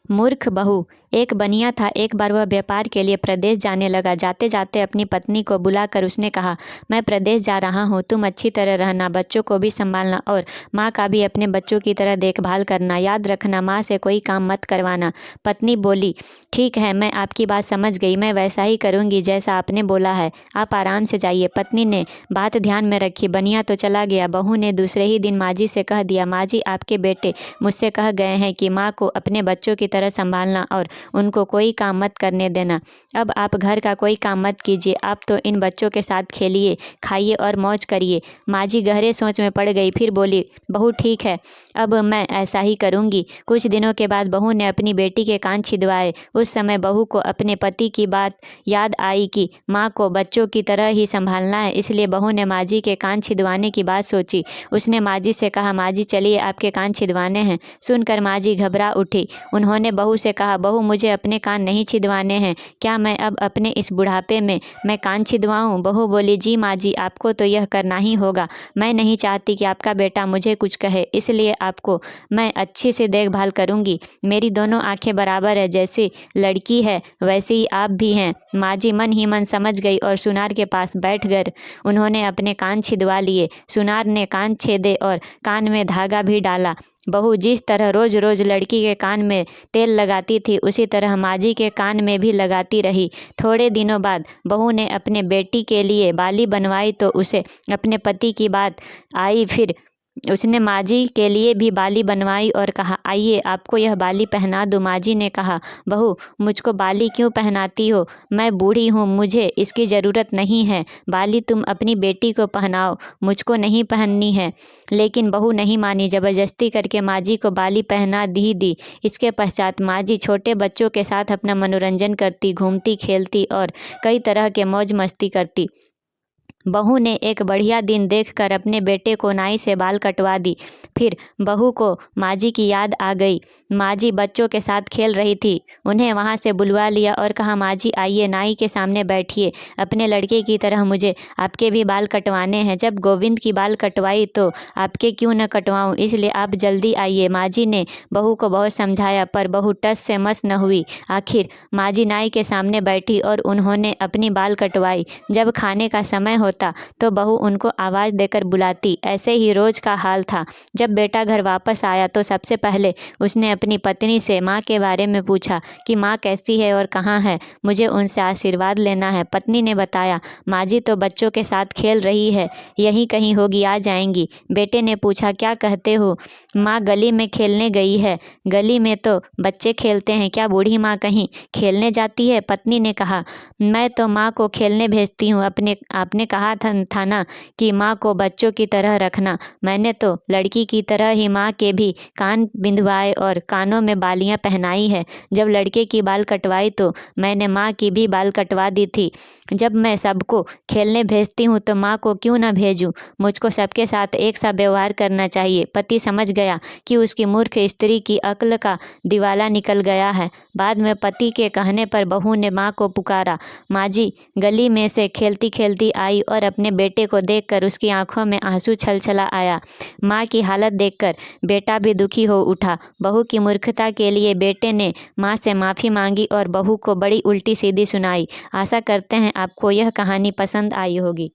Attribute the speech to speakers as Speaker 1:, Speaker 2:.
Speaker 1: मूर्ख बहू। एक बनिया था। एक बार वह व्यापार के लिए प्रदेश जाने लगा। जाते जाते अपनी पत्नी को बुलाकर उसने कहा, मैं प्रदेश जा रहा हूँ, तुम अच्छी तरह रहना, बच्चों को भी संभालना और माँ का भी अपने बच्चों की तरह देखभाल करना। याद रखना, माँ से कोई काम मत करवाना। पत्नी बोली, ठीक है, मैं आपकी बात समझ गई, मैं वैसा ही करूँगी जैसा आपने बोला है, आप आराम से जाइए। पत्नी ने बात ध्यान में रखी। बनिया तो चला गया। बहू ने दूसरे ही दिन माँ जी से कह दिया, माँ जी, आपके बेटे मुझसे कह गए हैं कि माँ को अपने बच्चों की तरह संभालना और उनको कोई काम मत करने देना। अब आप घर का कोई काम मत कीजिए, आप तो इन बच्चों के साथ खेलिए, खाइए और मौज करिए। माँ जी गहरे सोच में पड़ गई। फिर बोली, बहू ठीक है, अब मैं ऐसा ही करूँगी। कुछ दिनों के बाद बहू ने अपनी बेटी के कान छिदवाए। उस समय बहू को अपने पति की बात याद आई कि माँ को बच्चों की तरह ही संभालना है, इसलिए बहू ने माँ जी के कान छिदवाने की बात सोची। उसने माँ जी से कहा, माँ जी चलिए, आपके कान छिदवाने हैं। सुनकर माँ जी घबरा उठी। उन्होंने बहू से कहा, बहू मुझे अपने कान नहीं छिदवाने हैं, क्या मैं अब अपने इस बुढ़ापे में मैं कान छिदवाऊं? बहू बोली, जी माँ जी, आपको तो यह करना ही होगा। मैं नहीं चाहती कि आपका बेटा मुझे कुछ कहे, इसलिए आपको मैं अच्छी से देखभाल करूंगी। मेरी दोनों आंखें बराबर है, जैसी लड़की है वैसे ही आप भी हैं। माँ जी मन ही मन समझ गई और सुनार के पास बैठ गए। उन्होंने अपने कान छिदवा लिए। सुनार ने कान छेदे और कान में धागा भी डाला। बहू जिस तरह रोज रोज लड़की के कान में तेल लगाती थी, उसी तरह माँ जी के कान में भी लगाती रही। थोड़े दिनों बाद बहू ने अपने बेटी के लिए बाली बनवाई तो उसे अपने पति की बात आई। फिर उसने माँ जी के लिए भी बाली बनवाई और कहा, आइए आपको यह बाली पहना दूँ। माँ जी ने कहा, बहू मुझको बाली क्यों पहनाती हो? मैं बूढ़ी हूँ, मुझे इसकी ज़रूरत नहीं है। बाली तुम अपनी बेटी को पहनाओ, मुझको नहीं पहननी है। लेकिन बहू नहीं मानी। ज़बरदस्ती करके माँ जी को बाली पहना दी। इसके पश्चात माँ जी छोटे बच्चों के साथ अपना मनोरंजन करती, घूमती, खेलती और कई तरह के मौज मस्ती करती। बहू ने एक बढ़िया दिन देखकर अपने बेटे को नाई से बाल कटवा दी। फिर बहू को माँ जी की याद आ गई। माँ जी बच्चों के साथ खेल रही थी, उन्हें वहाँ से बुलवा लिया और कहा, माँ जी आइए, नाई के सामने बैठिए, अपने लड़के की तरह मुझे आपके भी बाल कटवाने हैं। जब गोविंद की बाल कटवाई तो आपके क्यों न कटवाऊँ, इसलिए आप जल्दी आइए। माँ जी ने बहू को बहुत समझाया पर बहू टस से मस न हुई। आखिर माँ जी नाई के सामने बैठी और उन्होंने अपनी बाल कटवाई। जब खाने का समय होता तो बहू उनको आवाज़ देकर बुलाती। ऐसे ही रोज का हाल था। जब बेटा घर वापस आया तो सबसे पहले उसने अपनी पत्नी से माँ के बारे में पूछा कि माँ कैसी है और कहाँ है, मुझे उनसे आशीर्वाद लेना है। पत्नी ने बताया, माँ जी तो बच्चों के साथ खेल रही है, यहीं कहीं होगी, आ जाएंगी। बेटे ने पूछा, क्या कहते हो? माँ गली में खेलने गई है। गली में तो बच्चे खेलते हैं, क्या बूढ़ी माँ कहीं खेलने जाती है? पत्नी ने कहा, मैं तो माँ को खेलने भेजती हूँ, आपने कहा था ना कि माँ को बच्चों की तरह रखना। मैंने तो लड़की की तरह ही माँ के भी कान बिंधवाए और कानों में बालियाँ पहनाई है। जब लड़के की बाल कटवाई तो मैंने माँ की भी बाल कटवा दी थी। जब मैं सबको खेलने भेजती हूँ तो माँ को क्यों ना भेजूँ? मुझको सबके साथ एक सा व्यवहार करना चाहिए। पति समझ गया कि उसकी मूर्ख स्त्री की अक्ल का दिवाला निकल गया है। बाद में पति के कहने पर बहू ने माँ को पुकारा। माँ जी गली में से खेलती खेलती आई और अपने बेटे को देखकर उसकी आंखों में आंसू छलछला आया। माँ की हालत देखकर बेटा भी दुखी हो उठा। बहू की मूर्खता के लिए बेटे ने माँ से माफ़ी मांगी और बहू को बड़ी उल्टी सीधी सुनाई। आशा करते हैं आपको यह कहानी पसंद आई होगी।